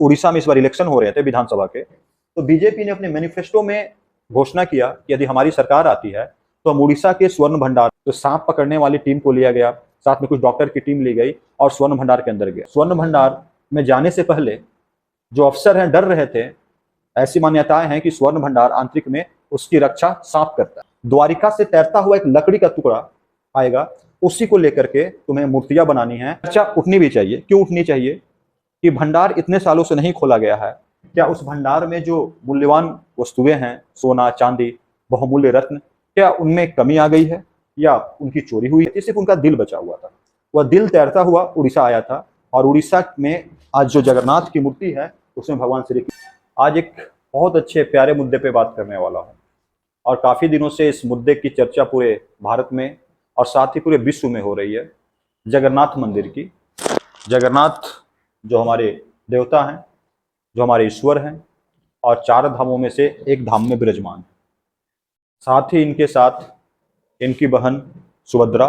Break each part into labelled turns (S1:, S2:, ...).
S1: उड़ीसा में इस बार इलेक्शन हो रहे थे विधानसभा के, तो बीजेपी ने अपने मैनिफेस्टो में घोषणा किया कि यदि हमारी सरकार आती है तो हम उड़ीसा के स्वर्ण भंडार, तो सांप पकड़ने वाली टीम को लिया गया, साथ में कुछ डॉक्टर की टीम ली गई और स्वर्ण भंडार के अंदर गया। स्वर्ण भंडार में जाने से पहले जो अफसर हैं डर रहे थे। ऐसी मान्यताएं हैं कि स्वर्ण भंडार आंतरिक में उसकी रक्षा सांप करता है। द्वारिका से तैरता हुआ एक लकड़ी का टुकड़ा आएगा, उसी को लेकर के तुम्हें मूर्तियां बनानी है। चर्चा उठनी भी चाहिए। क्यों उठनी चाहिए? कि भंडार इतने सालों से नहीं खोला गया है, क्या उस भंडार में जो मूल्यवान वस्तुएं हैं, सोना चांदी बहुमूल्य रत्न, क्या उनमें कमी आ गई है या उनकी चोरी हुई है? सिर्फ उनका दिल बचा हुआ था। वह दिल तैरता हुआ उड़ीसा आया था और उड़ीसा में आज जो जगन्नाथ की मूर्ति है उसमें भगवान श्री कृष्ण। आज एक बहुत अच्छे प्यारे मुद्दे पे बात करने वाला हूँ और काफी दिनों से इस मुद्दे की चर्चा पूरे भारत में और साथ ही पूरे विश्व में हो रही है। जगन्नाथ मंदिर की। जगन्नाथ जो हमारे देवता हैं, जो हमारे ईश्वर हैं और चार धामों में से एक धाम में विराजमान है। साथ ही इनके साथ इनकी बहन सुभद्रा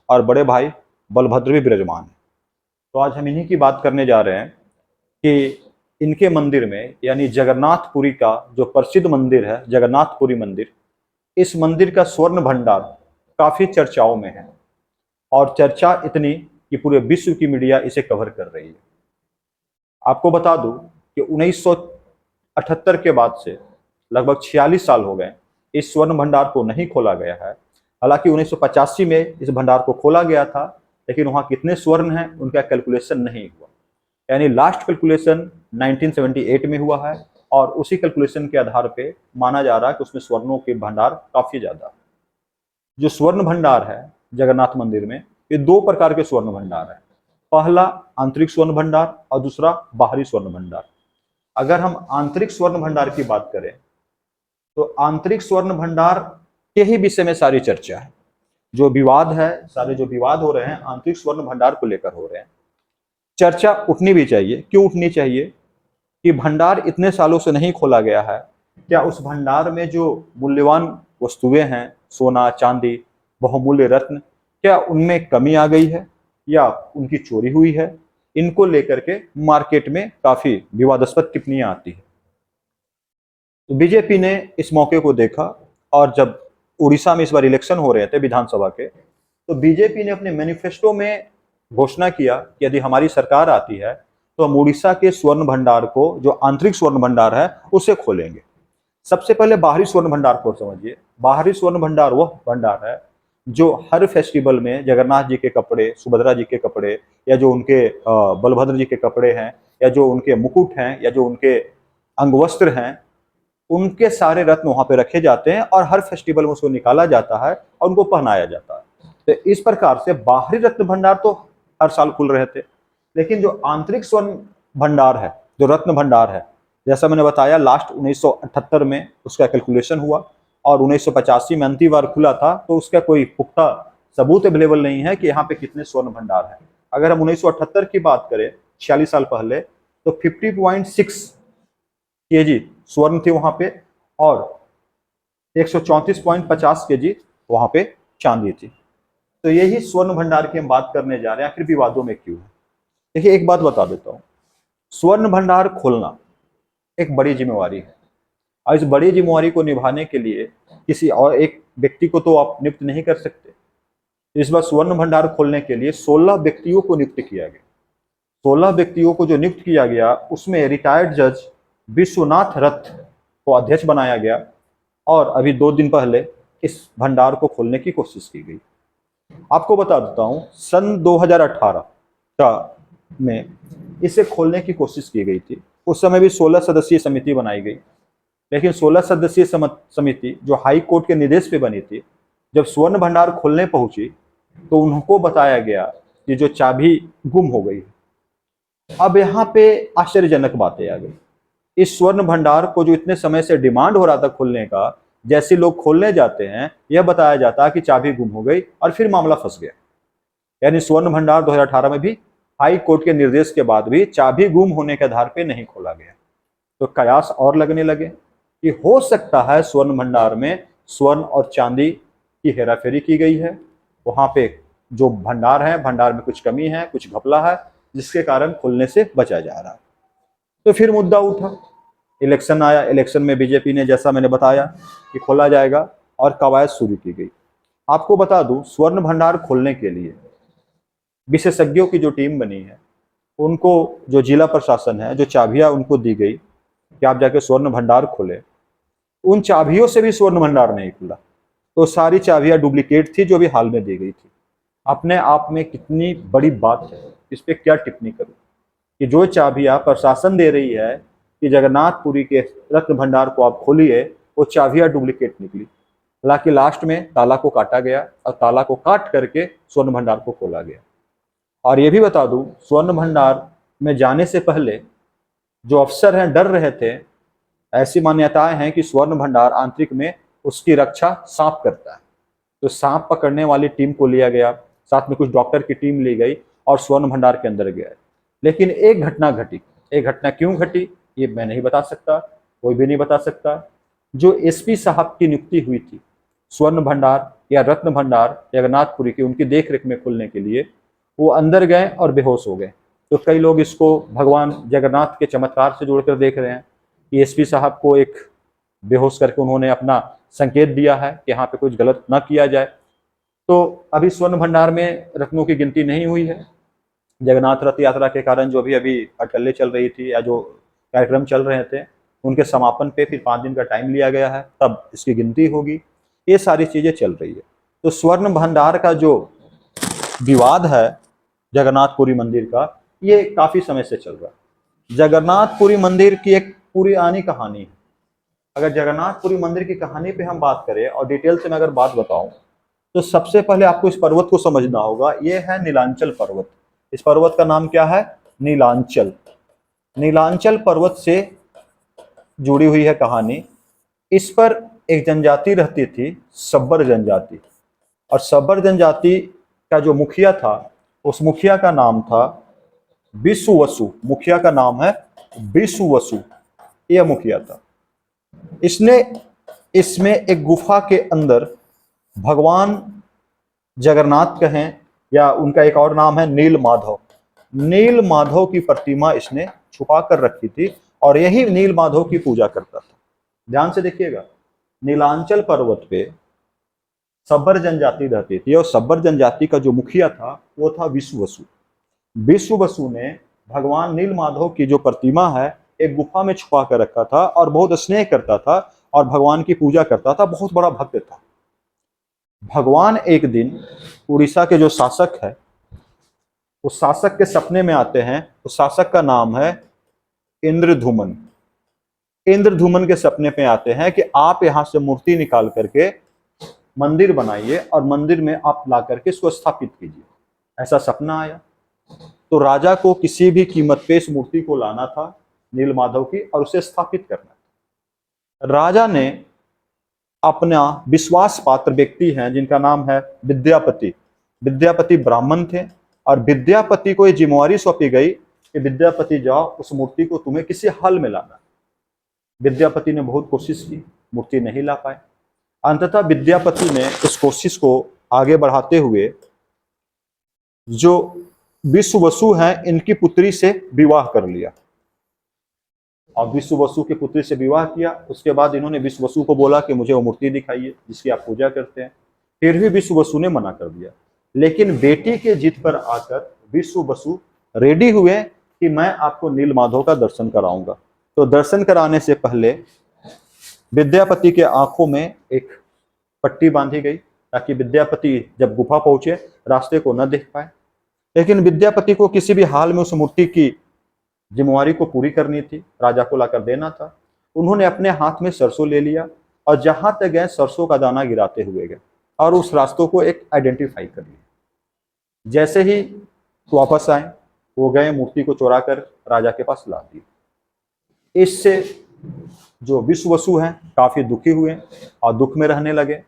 S1: और बड़े भाई बलभद्र भी विराजमान है। तो आज हम इन्हीं की बात करने जा रहे हैं कि इनके मंदिर में, यानी जगन्नाथपुरी का जो प्रसिद्ध मंदिर है जगन्नाथपुरी मंदिर, इस मंदिर का स्वर्ण भंडार काफी चर्चाओं में है और चर्चा इतनी कि पूरे विश्व की मीडिया इसे कवर कर रही है। आपको बता दूं कि 1978 के बाद से लगभग 46 साल हो गए इस स्वर्ण भंडार को नहीं खोला गया है। हालांकि 1985 में इस भंडार को खोला गया था, लेकिन वहां कितने स्वर्ण हैं उनका कैलकुलेशन नहीं हुआ। यानी लास्ट कैलकुलेशन 1978 में हुआ है और उसी कैलकुलेशन के आधार पे माना जा रहा है कि उसमें स्वर्णों के भंडार काफी ज्यादा। जो स्वर्ण भंडार है जगन्नाथ मंदिर में, ये दो प्रकार के स्वर्ण भंडार है। पहला आंतरिक स्वर्ण भंडार और दूसरा बाहरी स्वर्ण भंडार। अगर हम आंतरिक स्वर्ण भंडार की बात करें तो आंतरिक स्वर्ण भंडार के ही विषय में सारी चर्चा है। जो विवाद है, सारे जो विवाद हो रहे हैं आंतरिक स्वर्ण भंडार को लेकर हो रहे हैं। चर्चा उठनी भी चाहिए। क्यों उठनी चाहिए? कि भंडार इतने सालों से नहीं खोला गया है, क्या उस भंडार में जो मूल्यवान वस्तुएं हैं, सोना चांदी बहुमूल्य रत्न, क्या उनमें कमी आ गई है या उनकी चोरी हुई है? इनको लेकर के मार्केट में काफी विवादास्पद टिप्पणियां आती है। तो बीजेपी ने इस मौके को देखा और जब उड़ीसा में इस बार इलेक्शन हो रहे थे विधानसभा के, तो बीजेपी ने अपने मैनिफेस्टो में घोषणा किया कि यदि हमारी सरकार आती है तो हम उड़ीसा के स्वर्ण भंडार को, जो आंतरिक स्वर्ण भंडार है, उसे खोलेंगे। सबसे पहले बाहरी स्वर्ण भंडार को समझिए। बाहरी स्वर्ण भंडार वह भंडार है जो हर फेस्टिवल में जगन्नाथ जी के कपड़े, सुभद्रा जी के कपड़े, या जो उनके बलभद्र जी के कपड़े हैं, या जो उनके मुकुट हैं, या जो उनके अंगवस्त्र हैं, उनके सारे रत्न वहां पे रखे जाते हैं और हर फेस्टिवल में उसको निकाला जाता है और उनको पहनाया जाता है। तो इस प्रकार से बाहरी रत्न भंडार तो हर साल खुल रहे थे, लेकिन जो आंतरिक स्वर्ण भंडार है, जो रत्न भंडार है, जैसा मैंने बताया लास्ट 1978 में उसका कैलकुलेशन हुआ और 1985 में अंतिम बार खुला था, तो उसका कोई पुख्ता सबूत अवेलेबल नहीं है कि यहाँ पे कितने स्वर्ण भंडार है। अगर हम 1978 की बात करें, 46 साल पहले, तो 50.6 केजी स्वर्ण थे वहां पे और 134.50 केजी वहां पे चांदी थी। तो यही स्वर्ण भंडार की हम बात करने जा रहे हैं। आखिर विवादों में क्यों है? देखिए, एक बात बता देता हूं, स्वर्ण भंडार खोलना एक बड़ी जिम्मेवारी है और इस बड़ी जिम्मेवारी को निभाने के लिए किसी और एक व्यक्ति को तो आप नियुक्त नहीं कर सकते। इस बार स्वर्ण भंडार खोलने के लिए 16 व्यक्तियों को नियुक्त किया गया। 16 व्यक्तियों को जो नियुक्त किया गया, उसमें रिटायर्ड जज विश्वनाथ रथ को अध्यक्ष बनाया गया और अभी 2 दिन पहले इस भंडार को खोलने की कोशिश की गई। आपको बता देता हूं, सन 2018 में इसे खोलने की कोशिश की गई थी। उस समय भी 16 सदस्यीय समिति बनाई गई, लेकिन 16 सदस्यीय समिति जो हाई कोर्ट के निर्देश पे बनी थी, जब स्वर्ण भंडार खोलने पहुंची तो उनको बताया गया कि जो चाबी गुम हो गई। अब यहाँ पे आश्चर्यजनक बातें आ गई। इस स्वर्ण भंडार को जो इतने समय से डिमांड हो रहा था खोलने का, जैसे लोग खोलने जाते हैं यह बताया जाता है कि चाबी गुम हो गई और फिर मामला फंस गया। यानी स्वर्ण भंडार 2018 में भी हाई कोर्ट के निर्देश के बाद भी चाबी गुम होने के आधार पे नहीं खोला गया। तो कयास और लगने लगे कि हो सकता है स्वर्ण भंडार में स्वर्ण और चांदी की हेराफेरी की गई है। वहां पे जो भंडार है, भंडार में कुछ कमी है, कुछ घपला है, जिसके कारण खुलने से बचा जा रहा है। तो फिर मुद्दा उठा, इलेक्शन आया, इलेक्शन में बीजेपी ने जैसा मैंने बताया कि खोला जाएगा और कवायद शुरू की गई। आपको बता दूं, स्वर्ण भंडार खोलने के लिए विशेषज्ञों की जो टीम बनी है, उनको जो जिला प्रशासन है, जो चाबियां उनको दी गई कि आप जाके स्वर्ण भंडार खोले, उन चाबियों से भी स्वर्ण भंडार नहीं खुला। तो सारी चाबियां डुप्लीकेट थी जो भी हाल में दी गई थी। अपने आप में कितनी बड़ी बात है, इस पर क्या टिप्पणी करूं कि जो चाबियां प्रशासन दे रही है कि जगन्नाथपुरी के रत्न भंडार को आप खोलिए, वो चाबियां डुप्लीकेट निकली। हालांकि लास्ट में ताला को काटा गया और ताला को काट करके स्वर्ण भंडार को खोला गया। और ये भी बता दूं, स्वर्ण भंडार में जाने से पहले जो अफसर हैं डर रहे थे। ऐसी मान्यताएं हैं कि स्वर्ण भंडार आंतरिक में उसकी रक्षा सांप करता है, तो सांप पकड़ने वाली टीम को लिया गया, साथ में कुछ डॉक्टर की टीम ली गई और स्वर्ण भंडार के अंदर गया। लेकिन एक घटना घटी। एक घटना क्यों घटी ये मैं नहीं बता सकता, कोई भी नहीं बता सकता। जो एसपी साहब की नियुक्ति हुई थी स्वर्ण भंडार या रत्न भंडार जगन्नाथपुरी की उनकी देखरेख में खुलने के लिए, वो अंदर गए और बेहोश हो गए। तो कई लोग इसको भगवान जगन्नाथ के चमत्कार से जोड़कर देख रहे हैं कि एसपी साहब को एक बेहोश करके उन्होंने अपना संकेत दिया है कि यहाँ पे कुछ गलत ना किया जाए। तो अभी स्वर्ण भंडार में रत्नों की गिनती नहीं हुई है। जगन्नाथ रथ यात्रा के कारण जो भी अभी अटकलें चल रही थी या जो कार्यक्रम चल रहे थे, उनके समापन पे फिर 5 दिन का टाइम लिया गया है, तब इसकी गिनती होगी। ये सारी चीजें चल रही है। तो स्वर्ण भंडार का जो विवाद है जगन्नाथपुरी मंदिर का, ये काफी समय से चल रहा है। जगन्नाथपुरी मंदिर की एक पुरानी कहानी है। अगर जगन्नाथपुरी मंदिर की कहानी पे हम बात करें और डिटेल से मैं अगर बात बताऊं, तो सबसे पहले आपको इस पर्वत को समझना होगा। ये है नीलांचल पर्वत। इस पर्वत का नाम क्या है? नीलांचल। नीलांचल पर्वत से जुड़ी हुई है कहानी। इस पर एक जनजाति रहती थी, सब्बर जनजाति। और सब्बर जनजाति का जो मुखिया था, उस मुखिया का नाम था विश्ववसु। मुखिया का नाम है विश्ववसु, यह मुखिया था। इसने इसमें एक गुफा के अंदर भगवान जगन्नाथ कहें या उनका एक और नाम है नील माधव, नील माधव की प्रतिमा इसने छुपा कर रखी थी और यही नील माधव की पूजा करता था। ध्यान से देखिएगा, नीलांचल पर्वत पे सब्बर जनजाति रहती थी और सब्बर जनजाति का जो मुखिया था वो था विश्ववसु। विश्ववसु ने भगवान नील माधव की जो प्रतिमा है एक गुफा में छुपा कर रखा था और बहुत स्नेह करता था और भगवान की पूजा करता था, बहुत बड़ा भक्त था। भगवान एक दिन उड़ीसा के जो शासक है, उस शासक के सपने में आते हैं। उस शासक का नाम है इंद्रधुमन। इंद्रधुमन के सपने पे आते हैं कि आप यहां से मूर्ति निकाल करके मंदिर बनाइए और मंदिर में आप ला करके इसको स्थापित कीजिए। ऐसा सपना आया। तो राजा को किसी भी कीमत पे इस मूर्ति को लाना था नील माधव की और उसे स्थापित करना था। राजा ने अपना विश्वास पात्र व्यक्ति हैं जिनका नाम है विद्यापति। विद्यापति ब्राह्मण थे और विद्यापति को ये जिम्मेवारी सौंपी गई कि विद्यापति जाओ, उस मूर्ति को तुम्हें किसी हाल में लाना। विद्यापति ने बहुत कोशिश की, मूर्ति नहीं ला पाए। अंततः विद्यापति ने इस कोशिश को आगे बढ़ाते हुए जो विश्ववसु हैं इनकी पुत्री से विवाह कर लिया और विश्ववसु की पुत्री से विवाह किया। उसके बाद इन्होंने विश्ववसु को बोला कि मुझे वो मूर्ति दिखाइए जिसकी आप पूजा करते हैं। फिर भी विश्ववसु ने मना कर दिया। लेकिन बेटी के जिद पर आकर विश्ववसु रेडी हुए कि मैं आपको नील माधव का दर्शन कराऊंगा। तो दर्शन कराने से पहले विद्यापति के आंखों में एक पट्टी बांधी गई ताकि विद्यापति जब गुफा पहुंचे रास्ते को न देख पाए। लेकिन विद्यापति को किसी भी हाल में उस मूर्ति की जिम्मेवारी को पूरी करनी थी, राजा को लाकर देना था। उन्होंने अपने हाथ में सरसों ले लिया और जहां तक गए सरसों का दाना गिराते हुए गए और उस रास्तों को एक आइडेंटिफाई कर लिया। जैसे ही वापस आए, वो गए मूर्ति को चुरा कर राजा के पास ला दी। इससे जो विश्ववसु हैं काफी दुखी हुए और दुख में रहने लगे।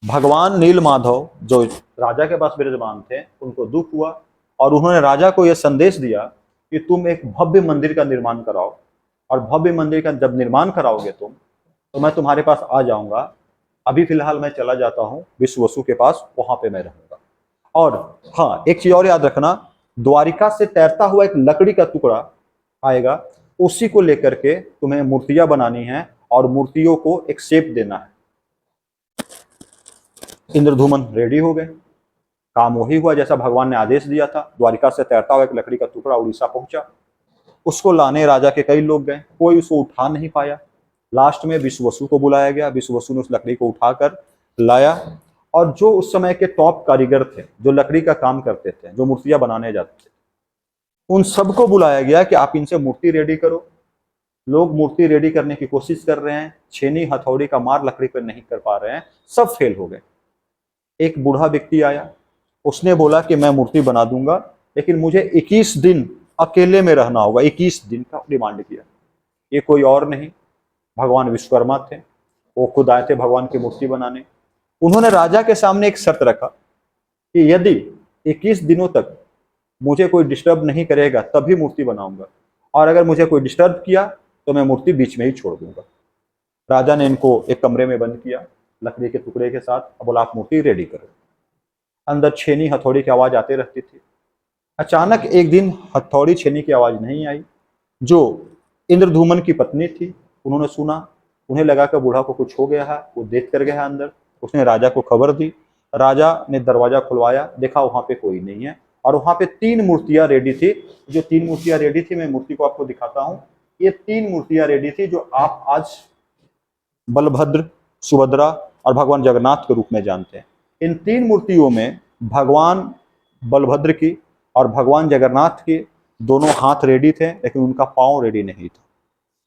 S1: भगवान नील माधव जो राजा के पास विराजमान थे, उनको दुख हुआ और उन्होंने राजा को यह संदेश दिया कि तुम एक भव्य मंदिर का निर्माण कराओ और भव्य मंदिर का जब निर्माण कराओगे तुम, तो मैं तुम्हारे पास आ जाऊंगा। अभी फिलहाल मैं चला जाता हूँ विश्ववसु के पास, वहां पे मैं रहूंगा। और हाँ, एक चीज और याद रखना, द्वारिका से तैरता हुआ एक लकड़ी का टुकड़ा आएगा उसी को लेकर के तुम्हें मूर्तियां बनानी है और मूर्तियों को एक शेप देना है। इंद्रधूमन रेडी हो गए, काम वही हुआ जैसा भगवान ने आदेश दिया था। द्वारिका से तैरता हुआ एक लकड़ी का टुकड़ा उड़ीसा पहुंचा। उसको लाने राजा के कई लोग गए, कोई उसको उठा नहीं पाया। लास्ट में विश्ववसु को बुलाया गया। विश्ववसु ने उस लकड़ी को उठाकर लाया और जो उस समय के टॉप कारीगर थे, जो लकड़ी का काम करते थे, जो मूर्तियां बनाने जाते थे, उन सबको बुलाया गया कि आप इनसे मूर्ति रेडी करो। लोग मूर्ति रेडी करने की कोशिश कर रहे हैं, छेनी हथौड़ी का मार लकड़ी पर नहीं कर पा रहे हैं, सब फेल हो गए। एक बूढ़ा व्यक्ति आया, उसने बोला कि मैं मूर्ति बना दूंगा, लेकिन मुझे 21 दिन अकेले में रहना होगा। 21 दिन का डिमांड किया। ये कोई और नहीं, भगवान विश्वकर्मा थे। वो खुद आए थे भगवान की मूर्ति बनाने। उन्होंने राजा के सामने एक शर्त रखा कि यदि 21 दिनों तक मुझे कोई डिस्टर्ब नहीं करेगा तभी मूर्ति बनाऊंगा, और अगर मुझे कोई डिस्टर्ब किया तो मैं मूर्ति बीच में ही छोड़ दूंगा। राजा ने इनको एक कमरे में बंद किया लकड़ी के टुकड़े के साथ, और बोला आप मूर्ति रेडी करो। अंदर छेनी हथौड़ी की आवाज आती रहती थी। अचानक एक दिन हथौड़ी छेनी की आवाज नहीं आई। जो इंद्रधूमन की पत्नी थी, उन्होंने सुना, उन्हें लगा कि बूढ़ा को कुछ हो गया है। वो देख कर गया अंदर, उसने राजा को खबर दी। राजा ने दरवाजा खुलवाया, देखा वहां पे कोई नहीं है, और वहां पे 3 मूर्तियां रेडी थी। जो 3 मूर्तियां रेडी थी, मैं मूर्ति को आपको दिखाता हूं। ये 3 मूर्तियां रेडी थी जो आप आज बलभद्र, सुभद्रा और भगवान जगन्नाथ के रूप में जानते हैं। इन 3 मूर्तियों में भगवान बलभद्र की और भगवान जगन्नाथ की दोनों हाथ रेडी थे, लेकिन उनका पांव रेडी नहीं था,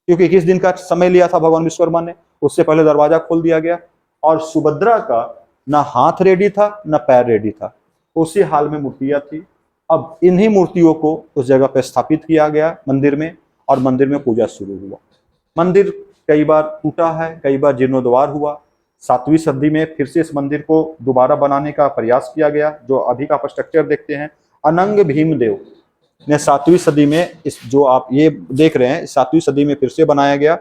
S1: क्योंकि 21 दिन का समय लिया था भगवान विश्वकर्मा ने। उससे पहले दरवाजा खोल दिया गया। और सुभद्रा का ना हाथ रेडी था, ना पैर रेडी था, उसी हाल में मूर्तियां थी। अब इन्हीं मूर्तियों को उस जगह पर स्थापित किया गया मंदिर में, और मंदिर में पूजा शुरू हुआ। मंदिर कई बार टूटा है, कई बार जीर्णोद्वार हुआ। 7वीं सदी में फिर से इस मंदिर को दोबारा बनाने का प्रयास किया गया। जो अभी का आप स्ट्रक्चर देखते हैं, अनंग भीमदेव ने 7वीं सदी में, इस जो आप ये देख रहे हैं, 7वीं सदी में फिर से बनाया गया,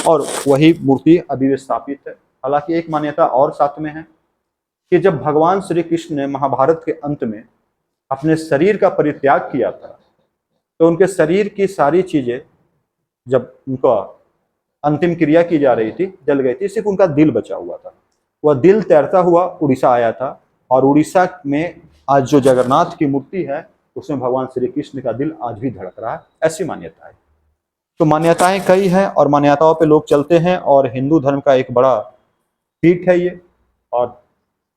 S1: और वही मूर्ति अभी भी स्थापित है। हालांकि एक मान्यता और साथ में है कि जब भगवान श्री कृष्ण ने महाभारत के अंत में अपने शरीर का परित्याग किया था, तो उनके शरीर की सारी चीजें, जब उनका अंतिम क्रिया की जा रही थी, जल गई थी, सिर्फ उनका दिल बचा हुआ था। वह दिल तैरता हुआ उड़ीसा आया था, और उड़ीसा में आज जो जगन्नाथ की मूर्ति है, उसमें भगवान श्री कृष्ण का दिल आज भी धड़क रहा है। ऐसी मान्यता है। तो मान्यताएं कई हैं, और मान्यताओं पे लोग चलते हैं, और हिंदू धर्म का एक बड़ा पीठ है ये, और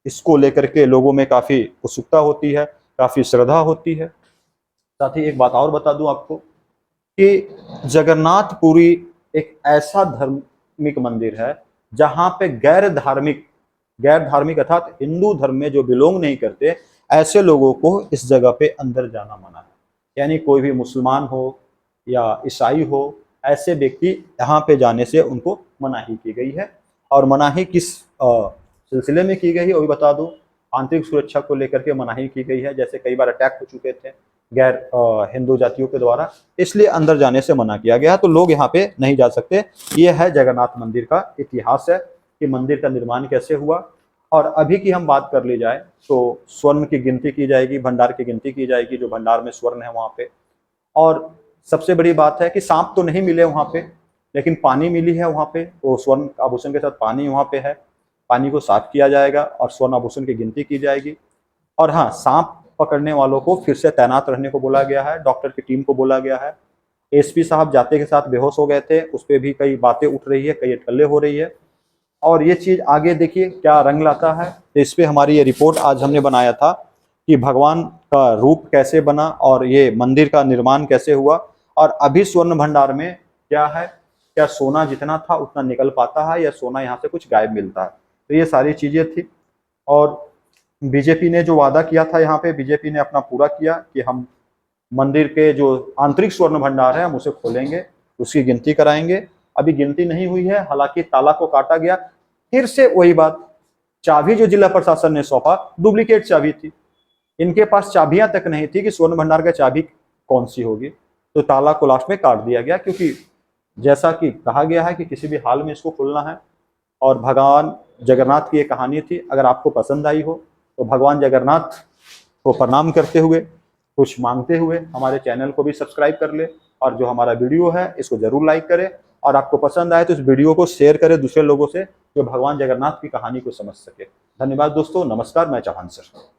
S1: इसको लेकर के लोगों में काफी उत्सुकता होती है, काफी श्रद्धा होती है। साथ ही एक बात और बता दूं आपको कि जगन्नाथपुरी एक ऐसा धार्मिक मंदिर है जहां पे गैर धार्मिक अर्थात हिंदू धर्म में जो बिलोंग नहीं करते, ऐसे लोगों को इस जगह पे अंदर जाना मना है। यानी कोई भी मुसलमान हो या ईसाई हो, ऐसे व्यक्ति यहाँ पे जाने से उनको मनाही की गई है। और मनाही किस सिलसिले में की गई है वो भी बता दूं। आंतरिक सुरक्षा को लेकर के मनाही की गई है। जैसे कई बार अटैक हो चुके थे गैर हिंदू जातियों के द्वारा, इसलिए अंदर जाने से मना किया गया, तो लोग यहाँ पे नहीं जा सकते। ये है जगन्नाथ मंदिर का इतिहास है कि मंदिर का निर्माण कैसे हुआ। और अभी की हम बात कर ली जाए तो स्वर्ण की गिनती की जाएगी, भंडार की गिनती की जाएगी, जो भंडार में स्वर्ण है वहाँ पे। और सबसे बड़ी बात है कि सांप तो नहीं मिले वहाँ पे, लेकिन पानी मिली है वहाँ पे। वो स्वर्ण आभूषण के साथ पानी वहाँ पे है, पानी को साफ किया जाएगा और स्वर्ण आभूषण की गिनती की जाएगी। और हाँ, सांप पकड़ने वालों को फिर से तैनात रहने को बोला गया है, डॉक्टर की टीम को बोला गया है। एसपी साहब जाते के साथ बेहोश हो गए थे, उस पर भी कई बातें उठ रही है, कई अटकलें हो रही है। और ये चीज आगे देखिए क्या रंग लाता है। तो इस पर हमारी ये रिपोर्ट आज हमने बनाया था कि भगवान का रूप कैसे बना और ये मंदिर का निर्माण कैसे हुआ, और अभी स्वर्ण भंडार में क्या है, क्या सोना जितना था उतना निकल पाता है या सोना यहाँ से कुछ गायब मिलता है। तो ये सारी चीजें थी। और बीजेपी ने जो वादा किया था यहाँ पे, बीजेपी ने अपना पूरा किया कि हम मंदिर के जो आंतरिक स्वर्ण भंडार है हम उसे खोलेंगे, उसकी गिनती कराएंगे। अभी गिनती नहीं हुई है, हालांकि ताला को काटा गया। फिर से वही बात, चाबी जो जिला प्रशासन ने सौंपा डुप्लीकेट चाबी थी। इनके पास चाबियां तक नहीं थी कि स्वर्ण भंडार का चाबी कौन सी होगी, तो ताला को लास्ट में काट दिया गया, क्योंकि जैसा कि कहा गया है कि किसी भी हाल में इसको खोलना है। और भगवान जगन्नाथ की ये कहानी थी। अगर आपको पसंद आई हो तो भगवान जगन्नाथ को प्रणाम करते हुए, कुछ मांगते हुए हमारे चैनल को भी सब्सक्राइब कर ले। और जो हमारा वीडियो है इसको जरूर लाइक करें, और आपको पसंद आए तो इस वीडियो को शेयर करें दूसरे लोगों से जो भगवान जगन्नाथ की कहानी को समझ सके। धन्यवाद दोस्तों, नमस्कार, मैं चौहान सर।